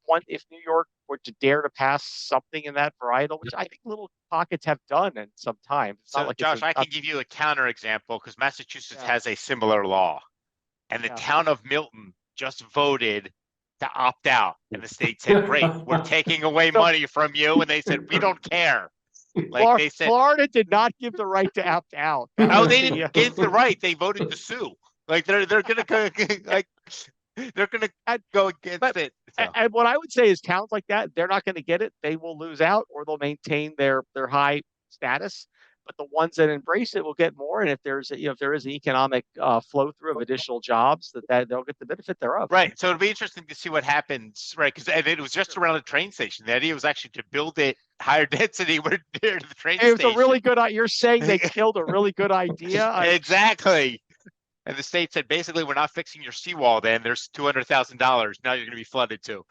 were to dare to pass something in that varietal, which I think little pockets have done in some time. It's So not like Josh, I can give you a counter example because Massachusetts has a similar law, and the town of Milton just voted to opt out, and the state said, "Great, we're taking away money from you," and they said, "We don't care." Like they said, Florida did not give the right to opt out. No, they didn't give the right. They voted to sue. Like they're gonna go they're gonna go against it. So. And what I would say is towns like that, they're not going to get it. They will lose out, or they'll maintain their high status. But the ones that embrace it will get more. And if there's if there is an economic flow through of additional jobs, that they'll get the benefit thereof. Right. So it'll be interesting to see what happens, right? Because it was just around a train station. The idea was actually to build it higher density near the train station. It was a really good. You're saying they killed a really good idea. Exactly. And the state said, basically, we're not fixing your seawall. Then there's $200,000. Now you're going to be flooded too.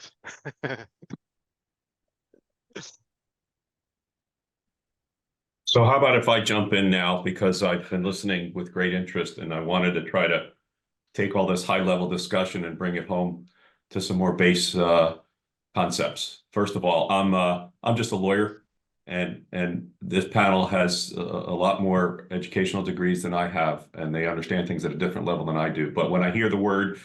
So how about if I jump in now, because I've been listening with great interest and I wanted to try to take all this high level discussion and bring it home to some more base concepts. First of all, I'm just a lawyer, and this panel has a lot more educational degrees than I have, and they understand things at a different level than I do. But when I hear the word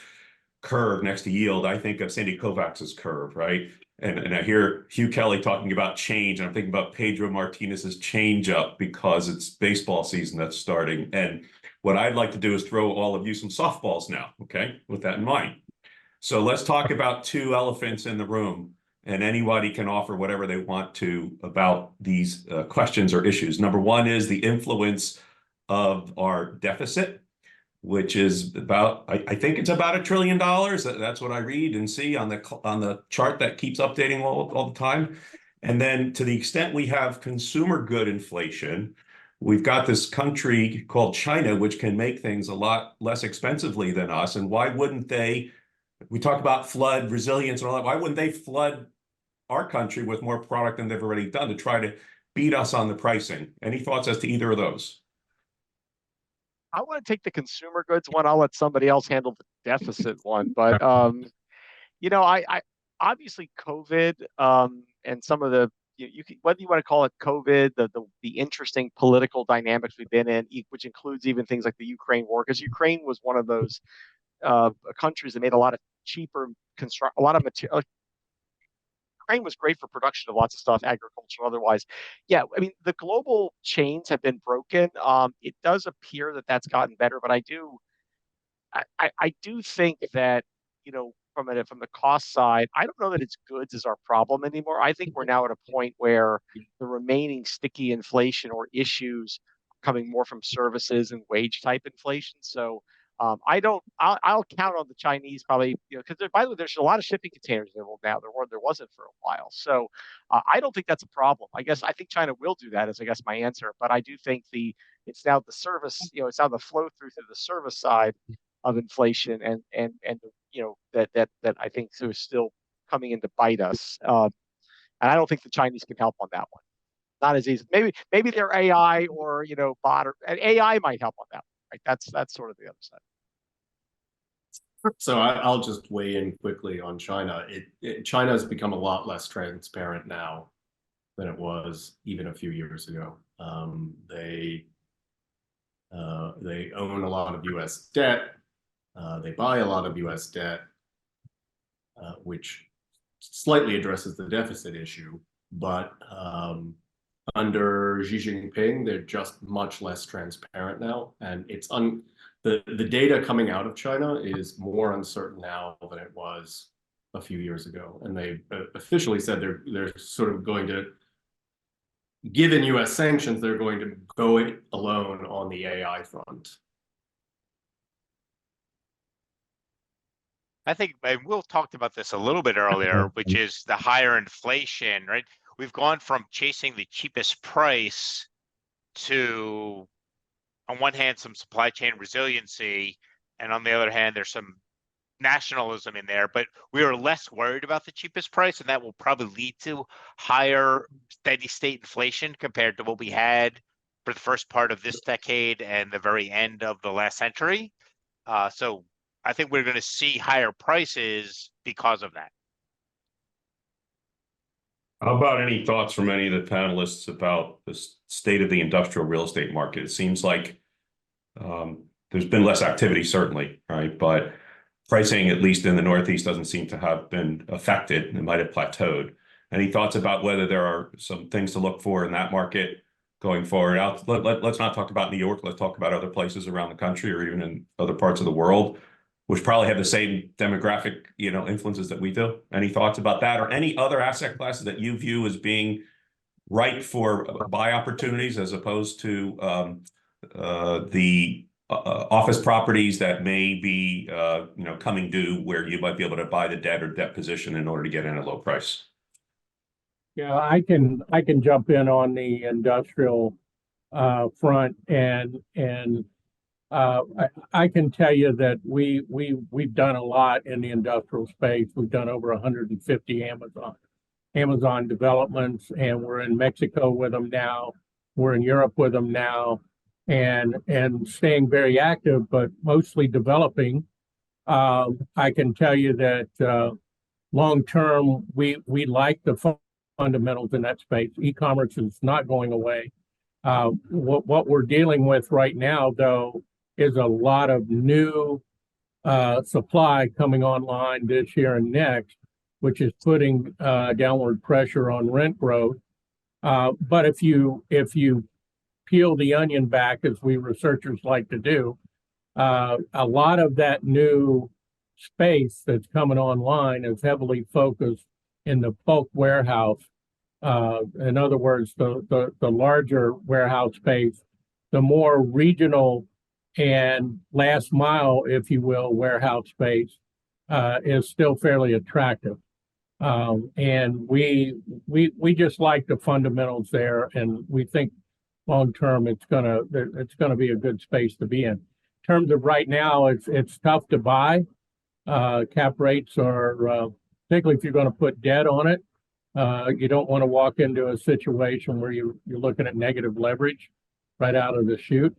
curve next to yield, I think of Sandy Koufax's curve, right? And I hear Hugh Kelly talking about change, and I'm thinking about Pedro Martinez's change up because it's baseball season that's starting. And what I'd like to do is throw all of you some softballs now, okay, with that in mind. So let's talk about two elephants in the room, and anybody can offer whatever they want to about these questions or issues. Number one is the influence of our deficit, which is about, I think it's about $1 trillion. That's what I read and see on the chart that keeps updating all the time. And then to the extent we have consumer good inflation, we've got this country called China, which can make things a lot less expensively than us. And why wouldn't they, we talk about flood resilience and all that, why wouldn't they flood our country with more product than they've already done to try to beat us on the pricing? Any thoughts as to either of those? I want to take the consumer goods one. I'll let somebody else handle the deficit one. But I obviously COVID and some of the you can, whether you want to call it COVID, the interesting political dynamics we've been in, which includes even things like the Ukraine war, because Ukraine was one of those countries that made a lot of cheaper a lot of material. Ukraine was great for production of lots of stuff, agriculture, otherwise. Yeah, I mean, the global chains have been broken. It does appear that that's gotten better, but I do think that, from the cost side, I don't know that it's goods is our problem anymore. I think we're now at a point where the remaining sticky inflation or issues are coming more from services and wage type inflation. So I'll count on the Chinese probably, because by the way, there's a lot of shipping containers available now. There wasn't for a while. So I don't think that's a problem. I think China will do that, is I guess my answer. But I do think it's now the service, it's now the flow through the service side of inflation and that I think is still coming in to bite us. And I don't think the Chinese can help on that one. Not as easy. Maybe their AI or bot or AI might help on that one. Right? That's sort of the other side. So I'll just weigh in quickly on China. China has become a lot less transparent now than it was even a few years ago. They own a lot of U.S. debt. They buy a lot of US debt, which slightly addresses the deficit issue, but under Xi Jinping, they're just much less transparent now, and the data coming out of China is more uncertain now than it was a few years ago, and they officially said they're sort of going to, given U.S. sanctions, they're going to go it alone on the AI front. I think, and Will talked about this a little bit earlier, which is the higher inflation, right? We've gone from chasing the cheapest price to, on one hand, some supply chain resiliency, and on the other hand, there's some nationalism in there, but we are less worried about the cheapest price, and that will probably lead to higher steady state inflation compared to what we had for the first part of this decade and the very end of the last century. So I think we're going to see higher prices because of that. How about any thoughts from any of the panelists about the state of the industrial real estate market? It seems like there's been less activity, certainly, right? But pricing, at least in the Northeast, doesn't seem to have been affected. It might have plateaued. Any thoughts about whether there are some things to look for in that market going forward? Let's not talk about New York. Let's talk about other places around the country or even in other parts of the world, which probably have the same demographic, influences that we do. Any thoughts about that, or any other asset classes that you view as being ripe for buy opportunities as opposed to the office properties that may be, coming due, where you might be able to buy the debt or debt position in order to get in at a low price? Yeah, I can jump in on the industrial front, and I can tell you that we've done a lot in the industrial space. We've done over 150 Amazon developments, and we're in Mexico with them now. We're in Europe with them now, and staying very active, but mostly developing. I can tell you that long term, we like the fundamentals in that space. E-commerce is not going away. What we're dealing with right now, though, is a lot of new supply coming online this year and next, which is putting downward pressure on rent growth. But if you peel the onion back, as we researchers like to do, a lot of that new space that's coming online is heavily focused in the bulk warehouse. In other words, the larger warehouse space, the more regional and last mile, if you will, warehouse space is still fairly attractive. And we just like the fundamentals there, and we think long term it's gonna be a good space to be in. In terms of right now, it's tough to buy. Cap rates are, particularly if you're going to put debt on it, you don't want to walk into a situation where you're looking at negative leverage right out of the chute.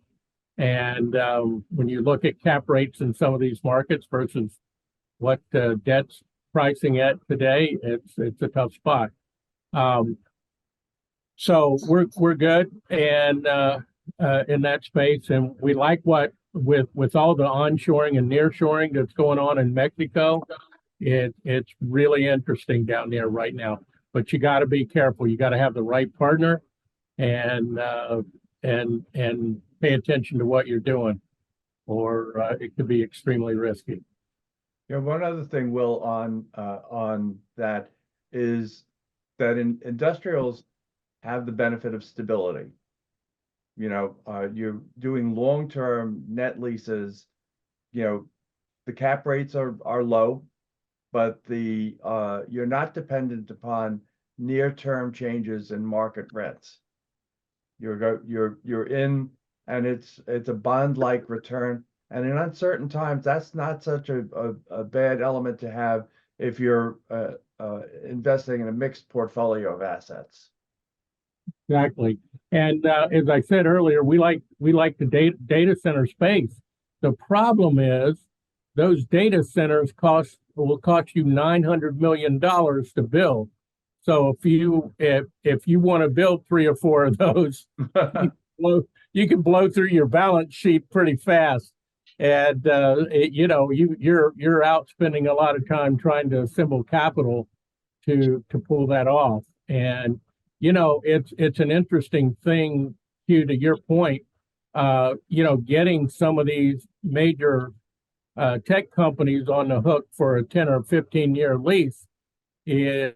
And when you look at cap rates in some of these markets versus what debt's pricing at today, it's a tough spot. So we're good and in that space, and we like what with all the onshoring and nearshoring that's going on in Mexico. It's really interesting down there right now. But you got to be careful. You got to have the right partner, and pay attention to what you're doing, or it could be extremely risky. One other thing, Will, on that is that industrials have the benefit of stability. You're doing long-term net leases. The cap rates are low, but you're not dependent upon near-term changes in market rents. You're in, and it's a bond-like return. And in uncertain times, that's not such a bad element to have if you're investing in a mixed portfolio of assets. Exactly. And as I said earlier, we like the data center space. The problem is those data centers will cost you $900 million to build. So if you want to build 3 or 4 of those, you can blow through your balance sheet pretty fast. And you're out spending a lot of time trying to assemble capital to pull that off. And it's an interesting thing, Hugh, to your point. Getting some of these major tech companies on the hook for a 10 or 15-year lease is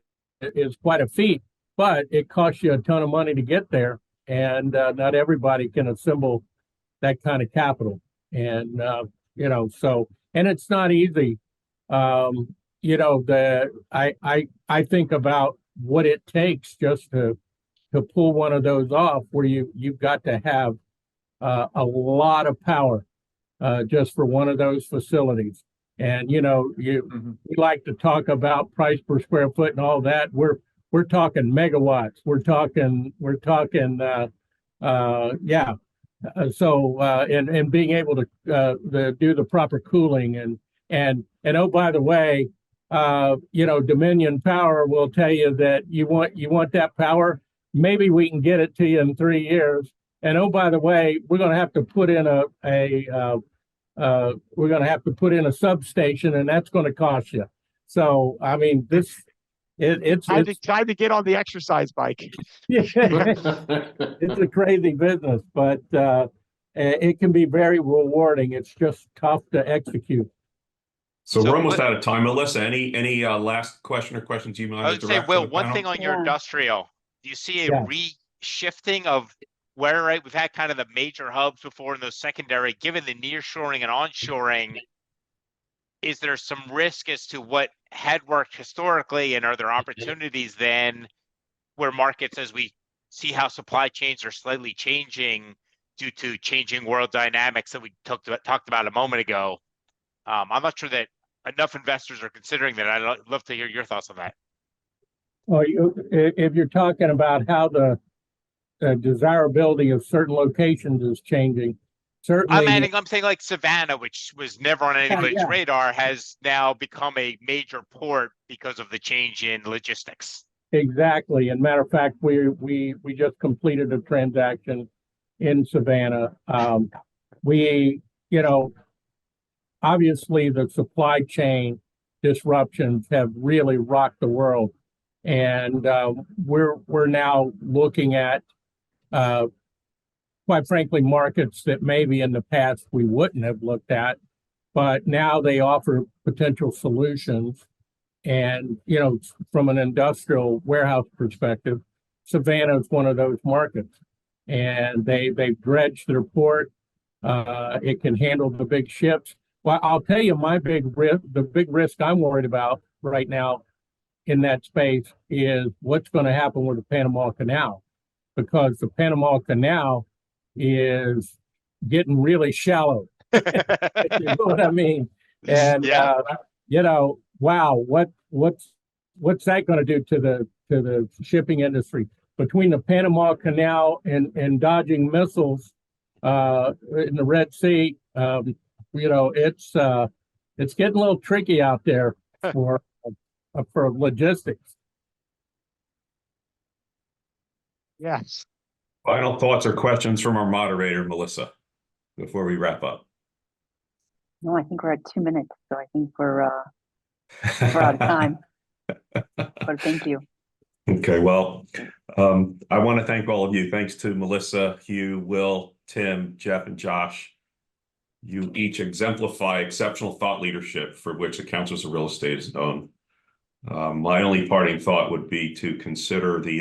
quite a feat, but it costs you a ton of money to get there, and not everybody can assemble that kind of capital. And and it's not easy. I think about what it takes just to pull one of those off, where you've got to have a lot of power just for one of those facilities. And we like to talk about price per square foot and all that. We're talking megawatts. We're talking and being able to do the proper cooling and oh, by the way, Dominion Power will tell you that you want that power. Maybe we can get it to you in 3 years. And oh, by the way, we're going to have to put in a substation, and that's going to cost you. So, I mean, it's time to get on the exercise bike. It's a crazy business, but it can be very rewarding. It's just tough to execute. So we're almost out of time, Melissa. Any last question or questions you might I would say, direct to Will, the one panel? thing on your Yeah. industrial, do you see a Yeah. reshifting of where, right, we've had kind of the major hubs before and those secondary, given the nearshoring and onshoring, is there some risk as to what had worked historically, and are there opportunities then where markets, as we see how supply chains are slightly changing due to changing world dynamics that we talked about a moment ago? I'm not sure that enough investors are considering that. I'd love to hear your thoughts on that. Well, if you're talking about how the desirability of certain locations is changing, certainly. I'm saying like Savannah, which was never on anybody's Yeah. radar, has now become a major port because of the change in logistics. Exactly. And matter of fact, we just completed a transaction in Savannah. Obviously the supply chain disruptions have really rocked the world. And we're now looking at, quite frankly, markets that maybe in the past we wouldn't have looked at, but now they offer potential solutions. And, from an industrial warehouse perspective, Savannah is one of those markets. And they've dredged their port. It can handle the big ships. Well, I'll tell you, the big risk I'm worried about right now in that space is what's going to happen with the Panama Canal, because the Panama Canal is getting really shallow. You know what I mean? And Yeah. wow, what's that going to do to the shipping industry? Between the Panama Canal and dodging missiles in the Red Sea, it's getting a little tricky out there for logistics. Yes. Final thoughts or questions from our moderator, Melissa, before we wrap up? No, I think we're at 2 minutes, so I think we're out of time. But thank you. Okay, well, I want to thank all of you. Thanks to Melissa, Hugh, Will, Tim, Jeff, and Josh. You each exemplify exceptional thought leadership for which the Councils of Real Estate is known. My only parting thought would be to consider the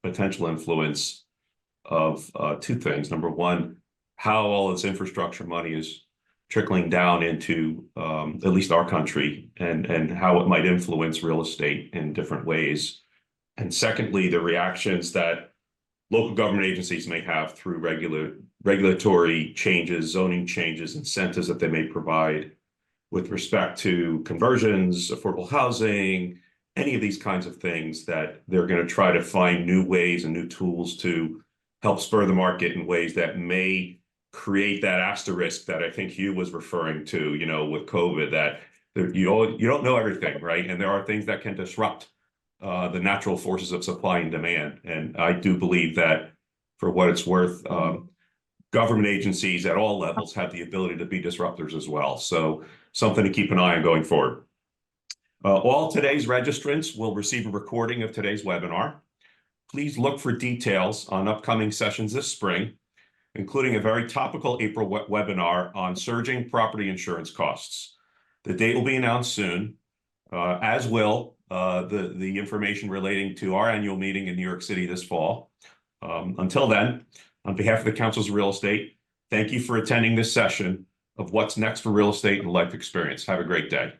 potential influence of two things. Number one, how all this infrastructure money is trickling down into at least our country, and how it might influence real estate in different ways. And secondly, the reactions that local government agencies may have through regulatory changes, zoning changes, incentives that they may provide with respect to conversions, affordable housing, any of these kinds of things, that they're going to try to find new ways and new tools to help spur the market in ways that may create that asterisk that I think Hugh was referring to, with COVID, that you don't know everything, right? And there are things that can disrupt the natural forces of supply and demand. And I do believe that, for what it's worth, government agencies at all levels have the ability to be disruptors as well. So something to keep an eye on going forward. All today's registrants will receive a recording of today's webinar. Please look for details on upcoming sessions this spring, including a very topical April webinar on surging property insurance costs. The date will be announced soon, as will the information relating to our annual meeting in New York City this fall. Until then, on behalf of the Councils of Real Estate, thank you for attending this session of What's Next for Real Estate and Life Experience. Have a great day.